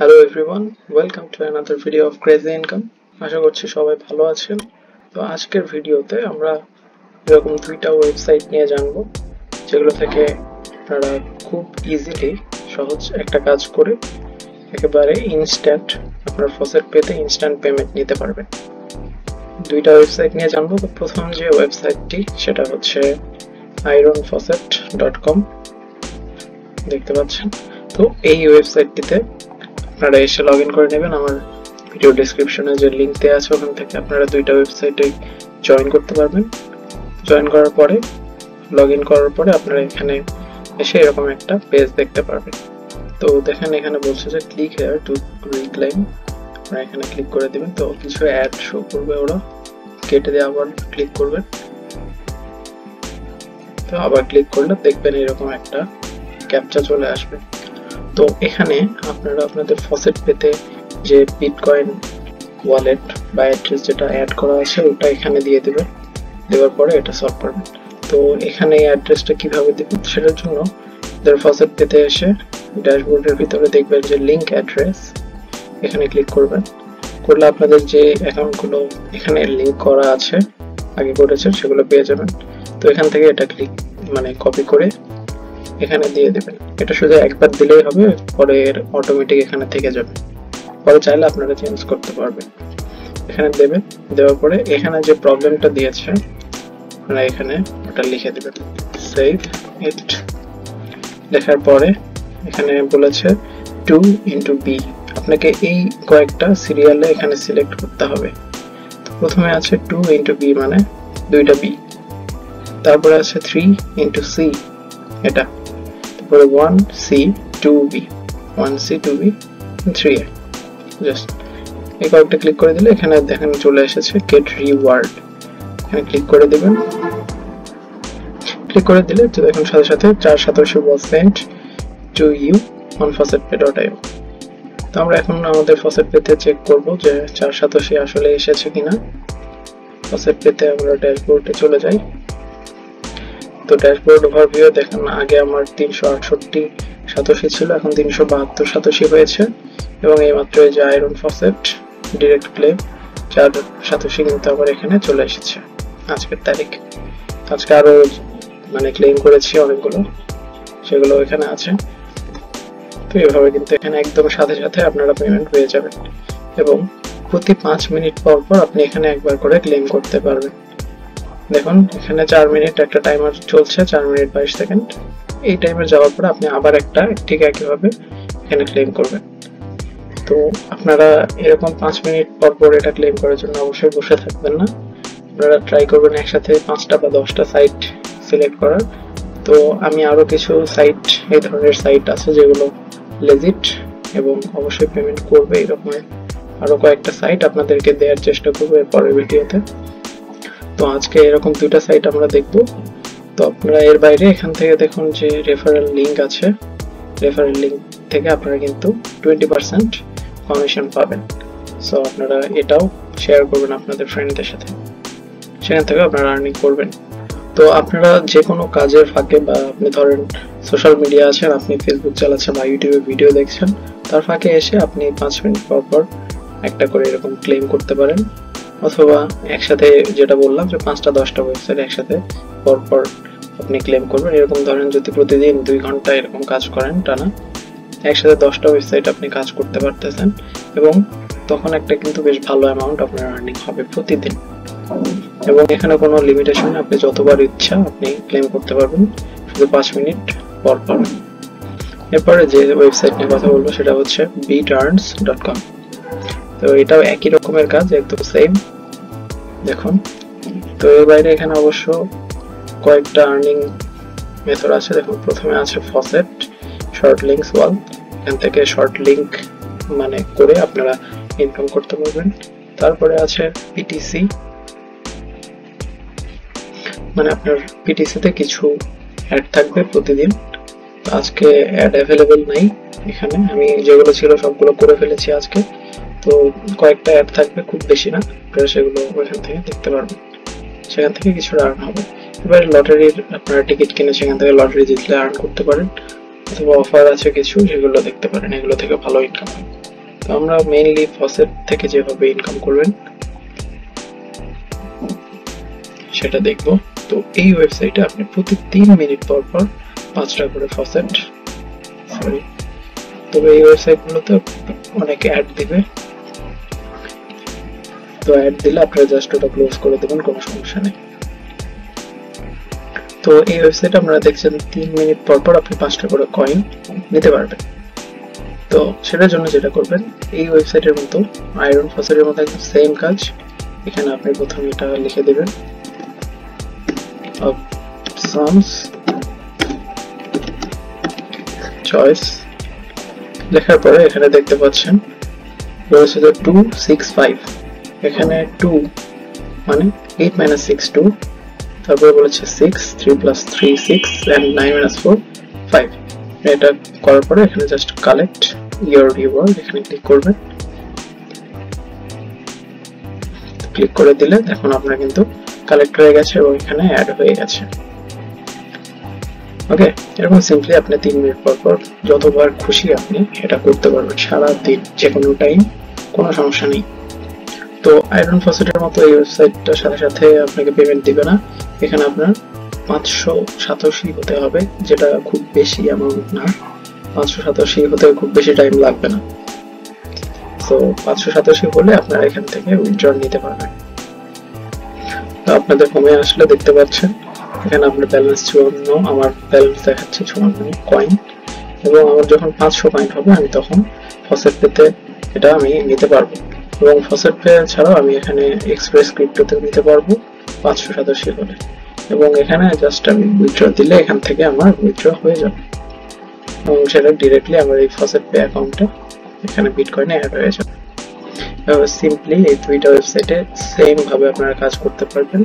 Hello everyone, welcome to another video of Crazy Income. আশা করছি সবাই ভালো আছেন। তো আজকের ভিডিওতে আমরা এরকম দুইটা ওয়েবসাইট নিয়ে জানবো যেগুলো থেকে আপনারা খুব ইজিলি সহজ একটা কাজ করে একেবারে ইনস্ট্যান্ট আপনার Faucetpay-তে ইনস্ট্যান্ট পেমেন্ট নিতে পারবেন। দুইটা ওয়েবসাইট নিয়ে জানবো। তো প্রথম যে ওয়েবসাইটটি সেটা হচ্ছে ironfaucet.com, দেখতে পাচ্ছেন। তো এই ওয়েবসাইটটিতে আপনারা এসে লগইন করে নেবেন। আমার ভিডিও ডেসক্রিপশনে যে লিংক দেওয়া আছে ওখান থেকে আপনারা দুইটা ওয়েবসাইটে জয়েন করতে পারবেন। জয়েন করার পরে লগইন করার পরে আপনারা এখানে এসে এরকম একটা পেজ দেখতে পারবেন। তো দেখেন এখানে বলছে যে ক্লিক হেয়ার টু রিক্লেম, আপনারা এখানে ক্লিক করে দিবেন। তো কিছু অ্যাড শো করবে, ওরা কেটে দিয়ে আবার ক্লিক করবেন। তো আবার ক্লিক করলে দেখবেন এরকম একটা ক্যাপচা চলে আসবে। তো এখানে আপনারা আপনাদের Faucetpay-তে যে বিটকয়েন ওয়ালেট বা অ্যাড্রেস যেটা অ্যাড করা আছে ওটা এখানে দিয়ে দিবেন। দেওয়ার পরে এটা সলভ করবেন। তো এখানে এই অ্যাড্রেসটা কিভাবে দিবেন সেটার জন্য Faucetpay-তে এসে ড্যাশবোর্ডের ভিতরে দেখবেন যে লিংক অ্যাড্রেস, এখানে ক্লিক করবেন। করলে আপনাদের যে অ্যাকাউন্টগুলো এখানে লিংক করা আছে আগে করেছেন সেগুলো পেয়ে যাবেন। তো এখান থেকে এটা কপি করে এখানে দিয়ে দেবেন। এটা শুধু একবার দিলেই হবে, পরে অটোমেটিক এখানে থেকে যাবে। পরে চাইলে আপনারা চেঞ্জ করতে পারবেন। এখানে দেবেন, দেওয়ার পরে এখানে যে প্রবলেমটা দিয়েছে আপনারা এখানে ওটা লিখে দেবেন, সেভ ইট। লেখার পরে এখানে বলেছে 2x b, আপনাকে এই কয়েকটা সিরিয়ালে এখানে সিলেক্ট করতে হবে। তো প্রথমে আছে 2x b মানে দুইটা b, তারপরে আছে 3x c এটা, তারপরে 1c 2b 1c 2b 3a। Just এই কয়েকটা ক্লিক করে দিলে এখানে দেখেন চলে এসেছে গেট রিওয়ার্ড, এখানে ক্লিক করে দিবেন। ক্লিক করে দিলে তো দেখুন সাথে সাথে 4 Satoshi was sent to you on Faucetpay.io। তো আমরা এখন আমাদের Faucetpay-তে চেক করব যে 4 Satoshi আসলে এসেছে কিনা। Faucetpay-তে আমরা ড্যাশবোর্ডে চলে যাই। তো ড্যাশবোর্ড ওভারভিউ দেখেন আগে আমার 368 Satoshi ছিল, এখন 372 Satoshi হয়েছে। এবং এইমাত্র এই যে iron faucet direct claim 4 Satoshi কিন্তু আবার এখানে চলে এসেছে আজকের তারিখ। আজকে আরো ক্লেম করেছি অনেকগুলো, সেগুলো এখানে আছে। তো এইভাবে কিন্তু এখানে একদম সাথে সাথে আপনারা পেমেন্ট পেয়ে যাবেন এবং প্রতি 5 মিনিট পর পর আপনি এখানে একবার করে ক্লেম করতে পারবেন। দেখুন এখানে 4 মিনিট একটা টাইমার চলছে, 4 মিনিট 22 সেকেন্ড। এই টাইমে যাওয়ার পর আপনি আবার একটা ঠিক একইভাবে এখানে ক্লেম করবেন। তো আপনারা এরকম 5 মিনিট পর পর এটা ক্লেম করার জন্য অবশ্যই বসে থাকবেন না, আপনারা ট্রাই করবেন একসাথে 5টা বা 10টা সাইট সিলেক্ট করার। তো আমি আরো কিছু সাইট, এই ধরনের সাইট আছে যেগুলো লেজিট এবং অবশ্যই পেমেন্ট করবে, এরকম আরো কয়েকটা সাইট আপনাদেরকে দেওয়ার চেষ্টা করবো এর পরের ভিডিওতে। তো আজকে এরকম দুইটা সাইট আমরা দেখব। তো আপনারা এর বাইরে এখান থেকে দেখুন যে রেফারেল লিংক আছে, রেফারেল লিংক থেকে আপনারা কিন্তু 20% কমিশন পাবেন। সো আপনারা এটাও শেয়ার করবেন আপনাদের ফ্রেন্ডদের সাথে, সেখান থেকে আপনারা আর্নিং করবেন। তো আপনারা যে কোনো কাজের ফাঁকে বা আপনি ধরেন সোশ্যাল মিডিয়া আছেন, আপনি ফেসবুক চালাচ্ছেন বা ইউটিউবে ভিডিও দেখছেন, তার ফাঁকে এসে আপনি 5 মিনিট পর পর একটা করে এরকম ক্লেম করতে পারেন। অথবা একসাথে যেটা বললাম যে 5টা 10টা ওয়েবসাইট একসাথে পরপর আপনি ক্লেম করবেন। এরকম ধরেন যদি প্রতিদিন 2 ঘন্টা এরকম কাজ করেন টানা, একসাথে 10টা ওয়েবসাইট আপনি কাজ করতে পারতেছেন এবং তখন একটা কিন্তু বেশ ভালো অ্যামাউন্ট আপনার আর্নিং হবে প্রতিদিন। এবং এখানে কোনো লিমিটেশন, আপনি যতবার ইচ্ছা আপনি ক্লেম করতে পারবেন, শুধু 5 মিনিট পর পর। এরপরে যে ওয়েবসাইট নিয়ে কথা বলবো সেটা হচ্ছে beatearns.com। তো এটাও একই রকমের কাজ, একদম সেম দেখুন। তো এর বাইরে এখানে অবশ্য কয়েকটা আর্নিং মেথড আছে। দেখুন প্রথমে আছে ফসেট শর্ট লিঙ্কস ওয়াল, এখান থেকে শর্ট লিঙ্ক করে আপনারা ইনকাম করতে পারবেন। তারপরে আছে পিটিসি, আপনার পিটিসিতে কিছু অ্যাড থাকবে প্রতিদিন। আজকে অ্যাড অ্যাভেলেবেল নাই এখানে, আমি যেগুলো ছিল সবগুলো করে ফেলেছি আজকে। তো কয়েকটা অ্যাড থাকবে, খুব বেশি না, আপনারা সেগুলো ওইখান থেকে দেখতে পারবেন, সেখান থেকে কিছু আর্ন হবে। এবার লটারির আপনারা টিকিট কিনে সেখান থেকে লটারি জিতলে আর্ন করতে পারেন, অথবা অফার আছে কিছু সেগুলো দেখতে পারেন, এগুলো থেকে ভালো ইনকাম হয়। তো আমরা মেইনলি ফসেট থেকে যেভাবে ইনকাম করবেন সেটা দেখব। তো এই ওয়েবসাইটে আপনি প্রতি 3 মিনিট পর পর 5টা করে ফসেট, তবে এই ওয়েবসাইটগুলোতে অনেক অ্যাড দিবে, তো অ্যাড দিলে আপনারা জাস্ট ওটা ক্লোজ করে দেবেন, কোনো সমস্যা নেই। তো এই ওয়েবসাইটে আপনারা দেখছেন 3 মিনিট পর পর আপনি 5টা করে কয়েন নিতে পারবেন। তো সেটার জন্য যেটা করবেন, এই ওয়েবসাইটের মতো আয়রন ফসেটের মতো একদম সেম কাজ। এখানে আপনি প্রথমে এটা লিখে দেবেন অপশনস চয়েস, লেখার পরে এখানে দেখতে পাচ্ছেন রয়েছে 265, এখানে 2 মানে 8 - 6 2, তারপরে বলেছে 6 3 + 3 6 and 9 - 4 5। এটা করার পরে এখানে জাস্ট কালেক্ট ইওর রিওয়ার্ড এখানে ক্লিক করবেন। ক্লিক করে দিলে এখন আপনার কিন্তু কালেক্ট হয়ে গেছে এবং এখানে অ্যাড হয়ে গেছে। ওকে, এরকম সিম্পলি আপনি 3 মিনিট পর পর যতবার খুশি আপনি এটা করতে পারবেন, সারা দিন যে কোনো টাইম, কোনো সমস্যা নেই। তো আয়রন ফসেটের মতো এই ওয়েবসাইটটার সাথে সাথে আপনাকে পেমেন্ট দিবে না, এখানে আপনার 587 হতে হবে, যেটা খুব বেশি অ্যামাউন্ট না, 587 হতে খুব বেশি টাইম লাগবে না। তো 587 হলে আপনারা এখান থেকে উইথড্র নিতে পারবেন। তো আপনাদের হোমে আসলে দেখতে পাচ্ছেন এখানে আপনার ব্যালেন্স 54, আমার ব্যালেন্স দেখাচ্ছে 54 কয়েন, এবং আমার যখন 500 কয়েন হবে আমি তখন ফসেট পেতে এটা আমি নিতে পারবো। এবং ফসেট পে ছাড়াও আমি এখানে এক্সপ্রেস ক্রিপ্টোতে নিতে পারবো 587 হলে, এবং এখানে জাস্ট আমি উইথড্র দিলে এখান থেকে আমার উইথড্র হয়ে যাবে এবং সেটা ডিরেক্টলি আমার এই ফসেট পে অ্যাকাউন্টে এখানে বিটকয়েনে অ্যাড হয়ে যাবে। সিম্পলি এই দুইটা ওয়েবসাইটে সেম ভাবে আপনারা কাজ করতে পারবেন।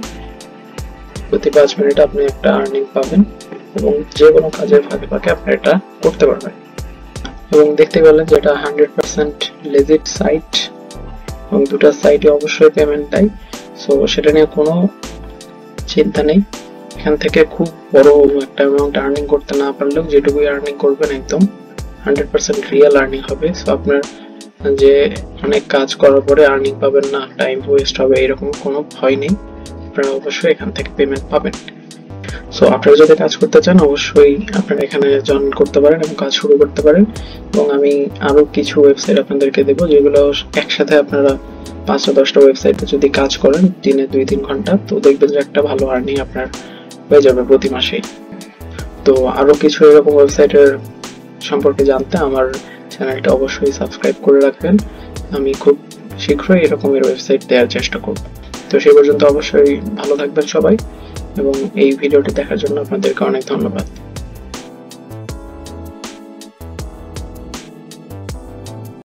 প্রতি 5 মিনিটে আপনি একটা আর্নিং পাবেন এবং যে কোনো কাজের ফাঁকে ফাঁকে আপনি এটা করতে পারবেন। এবং দেখতে পেলেন যে এটা 100% লেজিট সাইট এবং দুটো সাইটে অবশ্যই পেমেন্ট দেয়, সো সেটা নিয়ে কোনো চিন্তা নেই। এখান থেকে খুব বড় একটা অ্যামাউন্ট আর্নিং করতে না পারলেও যেটুকু আর্নিং করবেন একদম 100% রিয়েল আর্নিং হবে। সো আপনার যে অনেক কাজ করার পরে আর্নিং পাবেন না, টাইম ওয়েস্ট হবে, এরকম কোনো ভয় নেই, আপনারা অবশ্যই এখান থেকে পেমেন্ট পাবেন। সো আপনারা যদি কাজ করতে চান অবশ্যই আপনারা এখানে জয়েন করতে পারেন এবং কাজ শুরু করতে পারেন। এবং আমি আরো কিছু ওয়েবসাইট আপনাদেরকে দেবো যেগুলো একসাথে আপনারা 5-10টা ওয়েবসাইটে যদি কাজ করেন দিনে 2-3 ঘন্টা, তো দেখবেন যে একটা ভালো আর্নিং আপনার হয়ে যাবে প্রতি মাসেই। তো আরো কিছু এরকম ওয়েবসাইটের সম্পর্কে জানতে আমার চ্যানেলটা অবশ্যই সাবস্ক্রাইব করে রাখবেন। আমি খুব শীঘ্রই এরকমের ওয়েবসাইট দেওয়ার চেষ্টা করব। তো সেই পর্যন্ত অবশ্যই ভালো থাকবেন সবাই, এবং এই ভিডিওটি দেখার জন্য আপনাদেরকে অনেক ধন্যবাদ।